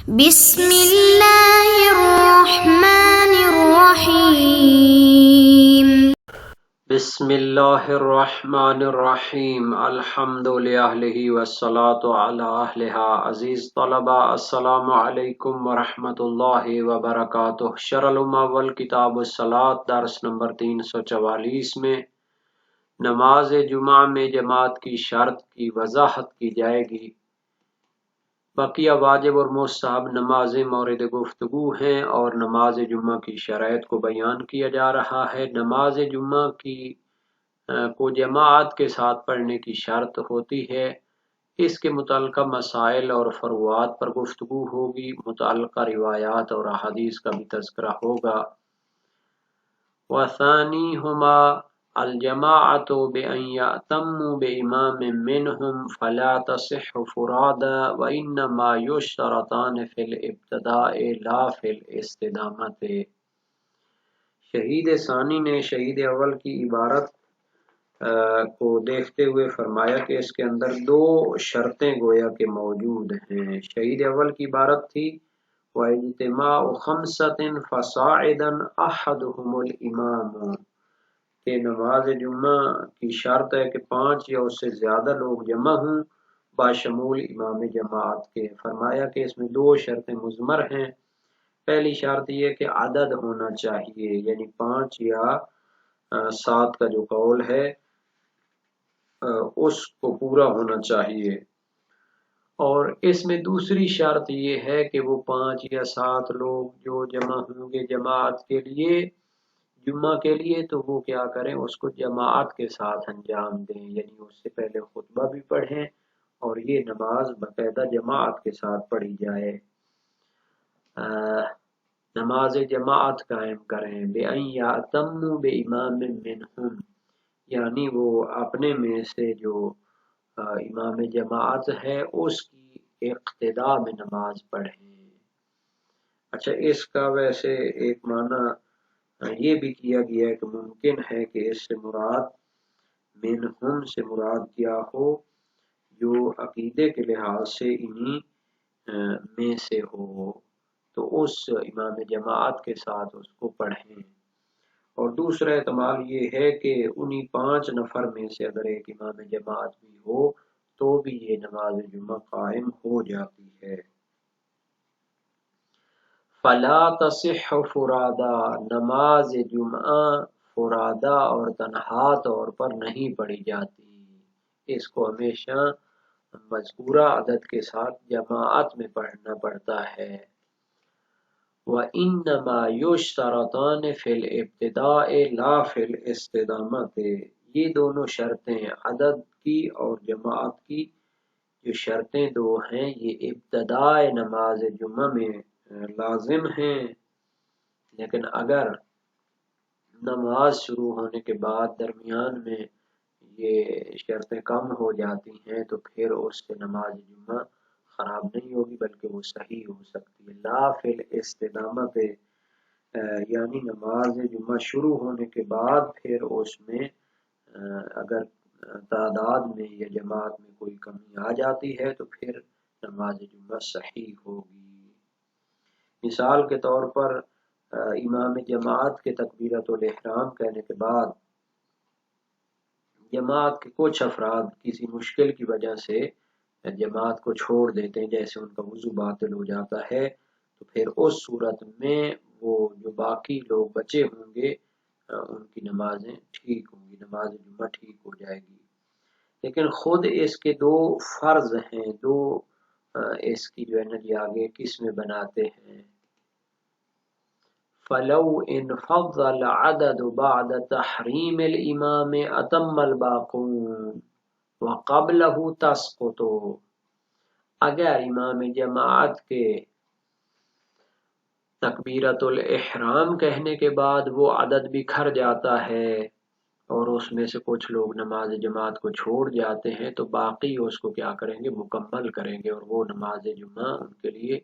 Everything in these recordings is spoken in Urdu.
بسم اللہ الرحمن الرحیم بسم اللہ الرحمن الرحیم الحمد للہ والصلاة علی اہلہا۔ عزیز طلبہ السلام علیکم ورحمۃ اللہ وبرکاتہ۔ شرح الاول کتاب الصلاۃ درس نمبر 344 میں نماز جمعہ میں جماعت کی شرط کی وضاحت کی جائے گی۔ بقیہ واجب اور مستحب نمازیں مورد گفتگو ہیں اور نماز جمعہ کی شرائط کو بیان کیا جا رہا ہے۔ نماز جمعہ کو جماعت کے ساتھ پڑھنے کی شرط ہوتی ہے، اس کے متعلقہ مسائل اور فروعات پر گفتگو ہوگی، متعلقہ روایات اور احادیث کا بھی تذکرہ ہوگا۔ وَثَانِيهُمَا الجماعۃ بأن يأتموا بإمام منهم فلا تصح فرادا وإنما يشترطان في الابتداء لا في الاستدامة۔ شہید ثانی نے شہید اول کی عبارت کو دیکھتے ہوئے فرمایا کہ اس کے اندر دو شرطیں گویا کہ موجود ہیں۔ شہید اول کی عبارت تھی وَاجْتِمَاعُ خَمْسَةٍ فَصَاعِدًا أَحَدُهُمُ الْإِمَامُ، کہ نماز جمعہ کی شرط ہے کہ 5 یا اس سے زیادہ لوگ جمع ہوں باشمول امام جماعت کے۔ فرمایا کہ اس میں دو شرطیں مضمر ہیں۔ پہلی شرط یہ کہ عدد ہونا چاہیے، یعنی 5 یا 7 کا جو قول ہے اس کو پورا ہونا چاہیے، اور اس میں دوسری شرط یہ ہے کہ وہ 5 یا 7 لوگ جو جمع ہوں گے جماعت کے لیے جمعہ کے لیے تو وہ کیا کریں، اس کو جماعت کے ساتھ انجام دیں، یعنی اس سے پہلے خطبہ بھی پڑھیں اور یہ نماز باقاعدہ جماعت کے ساتھ پڑھی جائے۔ نماز جماعت قائم کریں، بِأَن يَأْتَمُّوا بِإِمَامٍ مِّنْهُمْ، یعنی وہ اپنے میں سے جو امام جماعت ہے اس کی اقتداء میں نماز پڑھیں۔ اچھا، اس کا ویسے ایک معنی یہ بھی کیا گیا ہے کہ ممکن ہے کہ اس سے مراد منہم سے مراد کیا ہو جو عقیدے کے لحاظ سے انہی میں سے ہو، تو اس امام جماعت کے ساتھ اس کو پڑھیں۔ اور دوسرا احتمال یہ ہے کہ انہی 5 نفر میں سے اگر ایک امام جماعت بھی ہو تو بھی یہ نماز جمعہ قائم ہو جاتی ہے۔ فلا تصح فرادا، نماز جمعہ فرادا اور تنہا طور پر نہیں پڑھی جاتی، اس کو ہمیشہ مذکورہ عدد کے ساتھ جماعت میں پڑھنا پڑتا ہے۔ وَإِنَّمَا يُشْتَرَطَانِ فِي الْإِبْتِدَاءِ لَا فِي الْإِسْتِدَامَةِ، یہ دونوں شرطیں عدد کی اور جماعت کی جو شرطیں دو ہیں یہ ابتداء نماز جمعہ میں لازم ہیں، لیکن اگر نماز شروع ہونے کے بعد درمیان میں یہ شرطیں کم ہو جاتی ہیں تو پھر اس سے نماز جمعہ خراب نہیں ہوگی بلکہ وہ صحیح ہو سکتی ہے۔ لا فی الاستدامت، یعنی نماز جمعہ شروع ہونے کے بعد پھر اس میں اگر تعداد میں یا جماعت میں کوئی کمی آ جاتی ہے تو پھر نماز جمعہ صحیح ہوگی۔ مثال کے طور پر امام جماعت کے تکبیرۃ الاحرام کہنے کے بعد جماعت کے کچھ افراد کسی مشکل کی وجہ سے جماعت کو چھوڑ دیتے ہیں، جیسے ان کا وضو باطل ہو جاتا ہے، تو پھر اس صورت میں وہ جو باقی لوگ بچے ہوں گے ان کی نمازیں ٹھیک ہوں گی، نماز جمعہ ٹھیک ہو جائے گی۔ لیکن خود اس کے دو فرض ہیں، دو اس کی جو ہے نا جی آگے قسمیں بناتے ہیں۔ فَلَوْ انْفَضَّ الْعَدَدُ بَعْدَ تَحْرِيمِ الْإِمَامِ أَتَمَّ الْبَاقُونَ وَقَبْلَهُ تَسْقُطُ، اگر امام جماعت کے تکبیرۃ الاحرام کہنے کے بعد وہ عدد بکھر جاتا ہے اور اس میں سے کچھ لوگ نماز جماعت کو چھوڑ جاتے ہیں تو باقی اس کو کیا کریں گے، مکمل کریں گے اور وہ نماز جمعہ ان کے لیے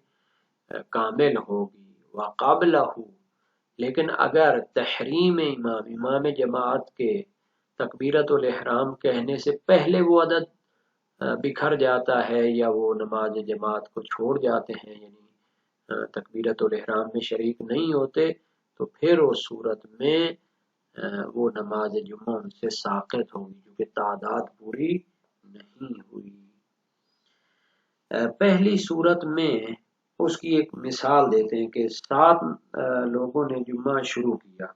کامل ہوگی۔ وقبلہ، لیکن اگر تحریم امام جماعت کے تکبیرۃ الاحرام کہنے سے پہلے وہ عدد بکھر جاتا ہے یا وہ نماز جماعت کو چھوڑ جاتے ہیں، یعنی تکبیرۃ الاحرام میں شریک نہیں ہوتے تو پھر اس صورت میں وہ نماز جمعہ ان سے ساقط ہوگی کیونکہ تعداد پوری نہیں ہوئی۔ پہلی صورت میں اس کی ایک مثال دیتے ہیں کہ 7 لوگوں نے جمعہ شروع کیا،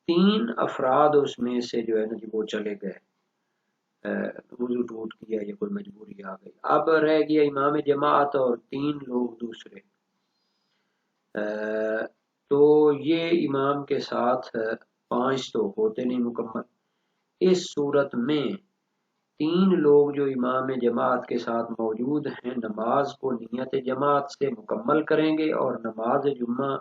3 افراد اس میں سے جو ہے نا وہ چلے گئے، وضو ٹوٹ گیا یا کوئی مجبوری آ گئی، اب رہ گیا امام جماعت اور 3 لوگ دوسرے، تو یہ امام کے ساتھ 5 تو ہوتے نہیں مکمل۔ اس صورت میں 3 لوگ جو امام جماعت کے ساتھ موجود ہیں نماز کو نیت جماعت سے مکمل کریں گے اور نماز جمعہ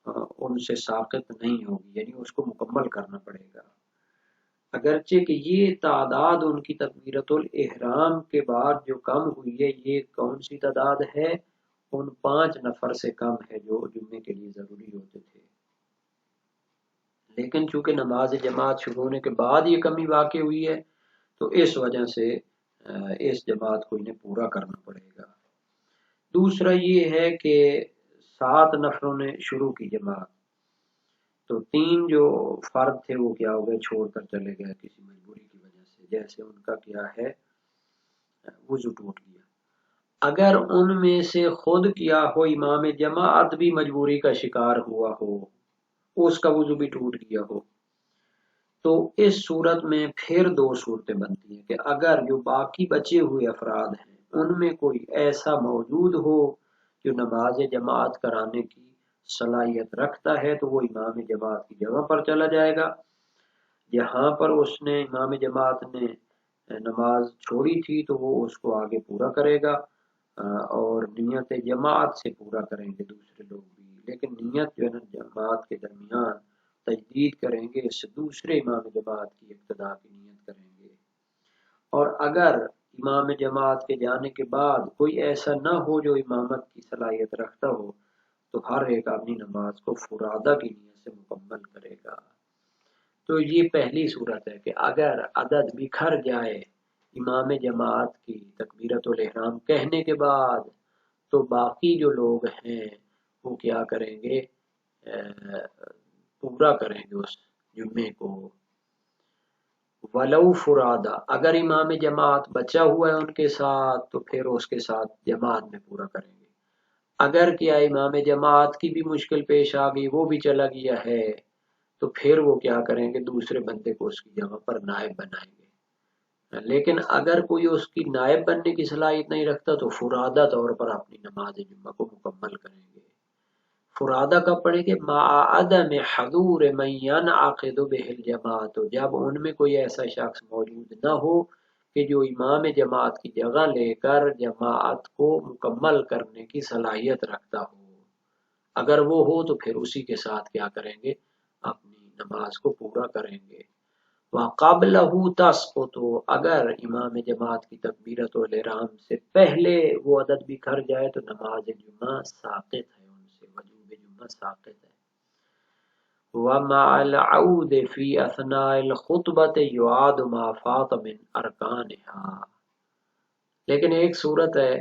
ان سے ساقط نہیں ہوگی، یعنی اس کو مکمل کرنا پڑے گا، اگرچہ کہ یہ تعداد ان کی تکبیرۃ الاحرام کے بعد جو کم ہوئی ہے، یہ کون سی تعداد ہے؟ ان 5 نفر سے کم ہے جو جمعے کے لیے ضروری ہوتے تھے، لیکن چونکہ نماز جماعت شروع ہونے کے بعد یہ کمی واقع ہوئی ہے تو اس وجہ سے اس جماعت کو انہیں پورا کرنا پڑے گا۔ دوسرا یہ ہے کہ 7 نفروں نے شروع کی جماعت، تو 3 جو فرد تھے وہ کیا ہو گئے، چھوڑ کر چلے گئے کسی مجبوری کی وجہ سے، جیسے ان کا کیا ہے وضو ٹوٹ گیا۔ اگر ان میں سے خود کیا ہو امام جماعت بھی مجبوری کا شکار ہوا ہو، اس کا وضو بھی ٹوٹ گیا ہو، تو اس صورت میں پھر 2 صورتیں بنتی ہیں کہ اگر جو باقی بچے ہوئے افراد ہیں ان میں کوئی ایسا موجود ہو جو نماز جماعت کرانے کی صلاحیت رکھتا ہے تو وہ امام جماعت کی جگہ پر چلا جائے گا، جہاں پر اس نے امام جماعت نے نماز چھوڑی تھی تو وہ اس کو آگے پورا کرے گا اور نیت جماعت سے پورا کریں گے دوسرے لوگ بھی، لیکن نیت جو ہے نا جماعت کے درمیان تجدید کریں گے، اس سے دوسرے امام جماعت کی اقتداء کی نیت کریں گے۔ اور اگر امام جماعت کے جانے کے بعد کوئی ایسا نہ ہو جو امامت کی صلاحیت رکھتا ہو تو ہر ایک اپنی نماز کو فرادہ کی نیت سے مکمل کرے گا۔ تو یہ پہلی صورت ہے کہ اگر عدد بکھر جائے امام جماعت کی تکبیرۃ الاحرام کہنے کے بعد تو باقی جو لوگ ہیں وہ کیا کریں گے، پورا کریں گے اس جمعے کو۔ ولو فرادا، اگر امام جماعت بچا ہوا ہے ان کے ساتھ تو پھر اس کے ساتھ جماعت میں پورا کریں گے، اگر کیا امام جماعت کی بھی مشکل پیش آ گئی، وہ بھی چلا گیا ہے تو پھر وہ کیا کریں گے، دوسرے بندے کو اس کی جگہ پر نائب بنائیں گے، لیکن اگر کوئی اس کی نائب بننے کی صلاحیت نہیں رکھتا تو فرادہ طور پر اپنی نماز جمعہ کو مکمل کریں گے۔ فرادہ کب پڑھیں گے؟ مع عدم حضور من ينعقد به الجماعت، جب ان میں کوئی ایسا شخص موجود نہ ہو کہ جو امام جماعت کی جگہ لے کر جماعت کو مکمل کرنے کی صلاحیت رکھتا ہو، اگر وہ ہو تو پھر اسی کے ساتھ کیا کریں گے، اپنی نماز کو پورا کریں گے۔ وَقَبْلَهُ تَسْقُطُ، اگر امام جماعت کی تکبیرۃ الاحرام سے پہلے وہ عدد بکھر جائے تو نماز جمعہ ساقط ہے، ان سے وجوب جمعہ ساقط ہے۔ وَمَعَ الْعَوْدِ فِي أَثْنَاءِ الْخُطْبَةِ يُعَادُ مَا فَاتَ مِنْ أَرْكَانِهَا، لیکن ایک صورت ہے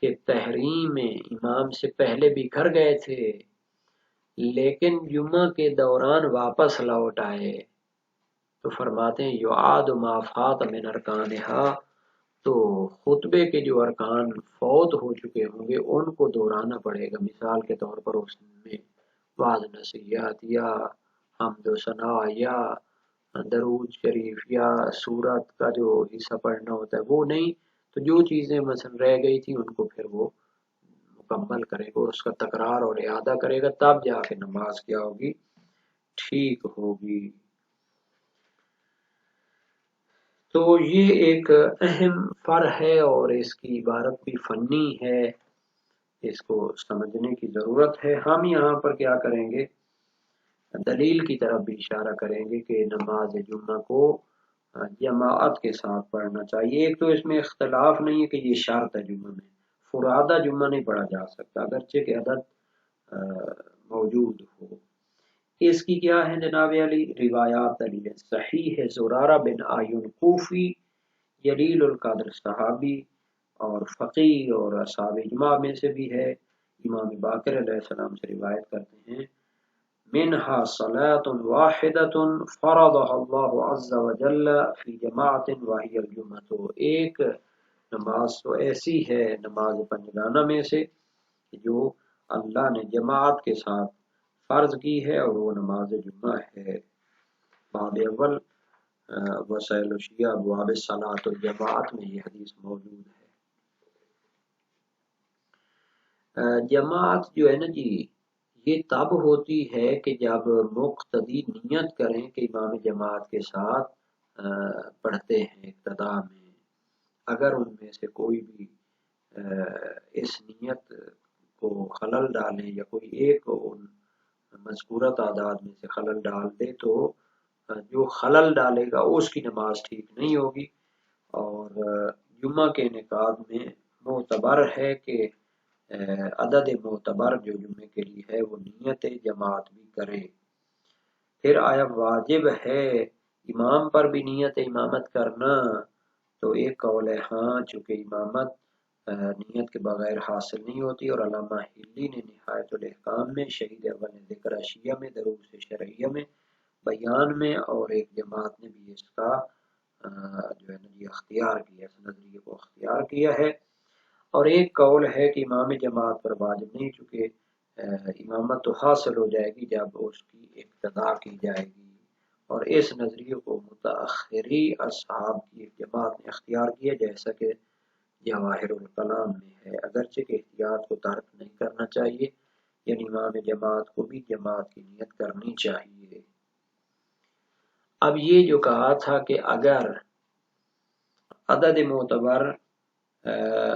کہ تحریم میں امام سے پہلے بکھر گئے تھے لیکن جمعہ کے دوران واپس لوٹ آئے تو فرماتے ہیں یعاد ما فات من ارکانہا، تو خطبے کے جو ارکان فوت ہو چکے ہوں گے ان کو دہرانا پڑے گا، مثال کے طور پر اس میں بعض نصیحت یا حمد و ثنا یا درود شریف یا سورت کا جو حصہ پڑھنا ہوتا ہے وہ نہیں، تو جو چیزیں مثلا رہ گئی تھی ان کو پھر وہ مکمل کرے گا، اس کا تکرار اور اعادہ کرے گا، تب جا کے نماز کیا ہوگی، ٹھیک ہوگی۔ تو یہ ایک اہم فرع ہے اور اس کی عبارت بھی فنی ہے، اس کو سمجھنے کی ضرورت ہے۔ ہم یہاں پر کیا کریں گے، دلیل کی طرف بھی اشارہ کریں گے کہ نماز جمعہ کو جماعت کے ساتھ پڑھنا چاہیے۔ ایک تو اس میں اختلاف نہیں ہے کہ یہ شرط ہے جمعہ میں، فرادہ جمعہ نہیں پڑھا جا سکتا اگرچہ کہ عدد موجود ہو۔ اس کی کیا ہے جناب علی روایات دلیل صحیح ہے، زرارہ بن آیون کوفی جلیل القدر صحابی اور فقیہ اور اصحاب اجماع میں سے بھی ہے، امام باقر علیہ السلام سے روایت کرتے ہیں منہا صلاۃ واحدۃ فرضها اللہ عز وجل فی جماعت وہی الجمعۃ، ایک نماز تو ایسی ہے نماز پنجگانہ میں سے جو اللہ نے جماعت کے ساتھ فرض کی ہے، اور وہ نماز جمعہ ہے۔ باب اول وسائل الشیعہ ابواب صلاۃ الجماعت میں یہ حدیث موجود ہے۔ جماعت جو ہے نا جی، یہ تب ہوتی ہے کہ جب مقتدی نیت کریں کہ امام جماعت کے ساتھ پڑھتے ہیں ابتدا میں، اگر ان میں سے کوئی بھی اس نیت کو خلل ڈالیں یا کوئی ایک ان مذکورہ تعداد میں سے خلل ڈال دے تو جو خلل ڈالے گا اس کی نماز ٹھیک نہیں ہوگی۔ اور جمعہ کے انعقاد میں معتبر ہے کہ عدد معتبر جو جمعے کے لیے ہے وہ نیت جماعت بھی کرے۔ پھر آیا واجب ہے امام پر بھی نیت امامت کرنا، تو ایک قول ہے ہاں، چونکہ امامت نیت کے بغیر حاصل نہیں ہوتی، اور علامہ ہلی نے نہایت الاحکام میں، شہید اول ذکر اشیہ میں، دروس شرعیہ میں، بیان میں، اور ایک جماعت نے بھی اس کا جو ہے نا یہ اختیار کیا، اس نظریے کو اختیار کیا ہے۔ اور ایک قول ہے کہ امام جماعت پر واجب نہیں، چونکہ امامت تو حاصل ہو جائے گی جب اس کی اقتداء کی جائے گی، اور اس نظریے کو متأخری اصحاب کی ایک جماعت نے اختیار کیا، جیسا کہ جواہر الکلام میں ہے، اگرچہ کہ احتیاط کو ترک نہیں کرنا چاہیے، یعنی امام جماعت کو بھی جماعت کی نیت کرنی چاہیے۔ اب یہ جو کہا تھا کہ اگر عدد معتبر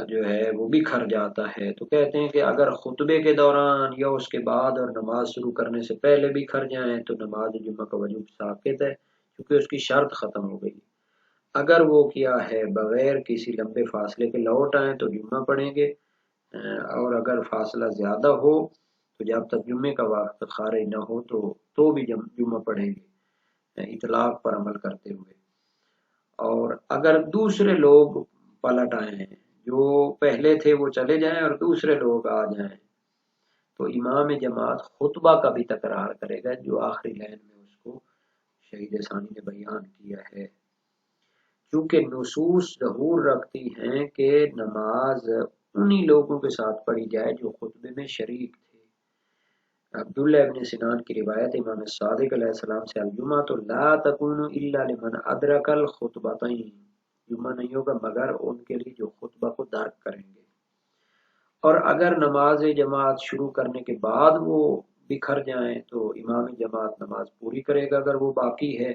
جو ہے وہ بھی کھر جاتا ہے، تو کہتے ہیں کہ اگر خطبے کے دوران یا اس کے بعد اور نماز شروع کرنے سے پہلے بھی کھر جائیں تو نماز جمعہ کا وجوب ساقط ہے، کیونکہ اس کی شرط ختم ہو گئی۔ اگر وہ کیا ہے بغیر کسی لمبے فاصلے کے لوٹ آئیں تو جمعہ پڑھیں گے، اور اگر فاصلہ زیادہ ہو تو جب تک جمعے کا وقت خارج نہ ہو تو بھی جمعہ پڑھیں گے، اطلاق پر عمل کرتے ہوئے۔ اور اگر دوسرے لوگ پلٹ آئے ہیں، جو پہلے تھے وہ چلے جائیں اور دوسرے لوگ آ جائیں، تو امام جماعت خطبہ کا بھی تکرار کرے گا، جو آخری لائن میں اس کو شہید ثانی نے بیان کیا ہے۔ چونکہ نصوص ظہور رکھتی ہیں کہ نماز انہی لوگوں کے ساتھ پڑھی جائے جو خطبے میں شریک تھے۔ عبداللہ ابن سنان کی روایت امام صادق علیہ السلام سے، الجمعۃ لا تکون الا لمن ادرک الخطبتین، جمعہ نہیں ہوگا مگر ان کے لیے جو خطبہ کو درک کریں گے۔ اور اگر نماز جماعت شروع کرنے کے بعد وہ بکھر جائیں تو امام جماعت نماز پوری کرے گا اگر وہ باقی ہے،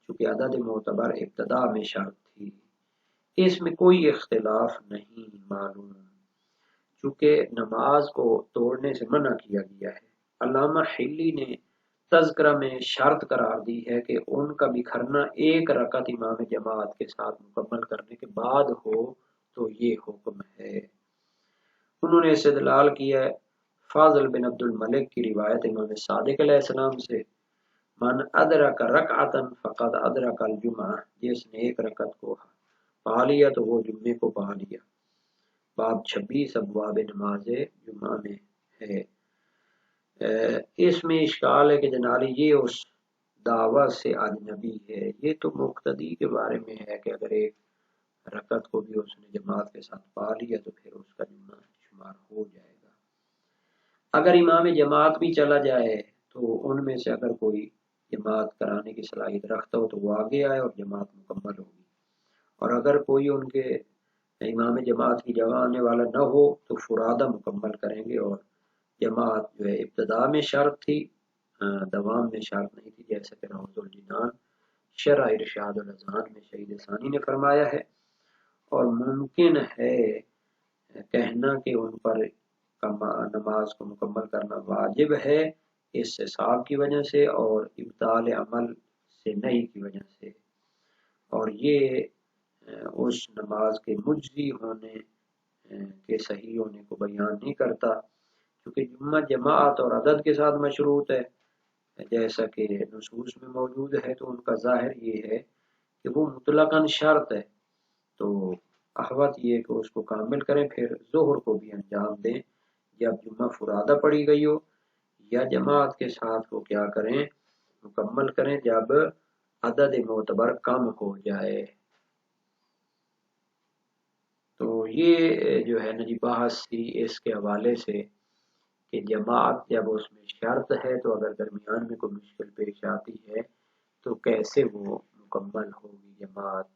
چونکہ عدد معتبر ابتدا میں شرط تھی۔ اس میں کوئی اختلاف نہیں معلوم، چونکہ نماز کو توڑنے سے منع کیا گیا ہے۔ علامہ حلی نے تذکرہ میں شرط قرار دی ہے کہ ان کا بکھرنا ایک رکعت امام جماعت کے ساتھ مکمل کرنے کے بعد ہو تو یہ حکم ہے۔ انہوں نے استدلال کیا ہے فاضل بن عبد الملک کی روایت امام صادق علیہ السلام سے، من ادرک رکعتا فقد ادرک الجمعہ، جس نے ایک رکعت کو پا لیا تو وہ جمعے کو پا لیا۔ باب 26 ابواب نماز جمعہ میں ہے۔ اس میں اشکال ہے کہ جنالی یہ اس دعوت سے اجنبی ہے، یہ تو مقتدی کے بارے میں ہے کہ اگر ایک رکعت کو بھی اس نے جماعت کے ساتھ پا لیا تو پھر اس کا جمعہ شمار ہو جائے گا۔ اگر امام جماعت بھی چلا جائے تو ان میں سے اگر کوئی جماعت کرانے کی صلاحیت رکھتا ہو تو وہ آگے آئے اور جماعت مکمل ہوگی، اور اگر کوئی ان کے امام جماعت کی جگہ آنے والا نہ ہو تو فرادہ مکمل کریں گے، اور جماعت جو ہے ابتدا میں شرط تھی، دوام میں شرط نہیں تھی، جیسا کہ روض الجنان شرح ارشاد الاذہان میں شہید ثانی نے فرمایا ہے۔ اور ممکن ہے کہنا کہ ان پر نماز کو مکمل کرنا واجب ہے اس حساب کی وجہ سے اور ابطال عمل سے نہیں کی وجہ سے، اور یہ اس نماز کے مجزی ہونے کے صحیح ہونے کو بیان نہیں کرتا، کیونکہ جمعہ جماعت اور عدد کے ساتھ مشروط ہے جیسا کہ نصوص میں موجود ہے، تو ان کا ظاہر یہ ہے کہ وہ مطلقاً شرط ہے، تو احوط یہ کہ اس کو کامل کریں، پھر ظہر کو بھی انجام دیں یا جمعہ فرادہ پڑھی گئی ہو یا جماعت کے ساتھ وہ کیا کریں، مکمل کریں جب عدد معتبر کم ہو جائے۔ تو یہ جو ہے نا جی بحث تھی اس کے حوالے سے کہ جماعت جب اس میں شرط ہے تو اگر درمیان میں کوئی مشکل پیش آتی ہے تو کیسے وہ مکمل ہوگی جماعت۔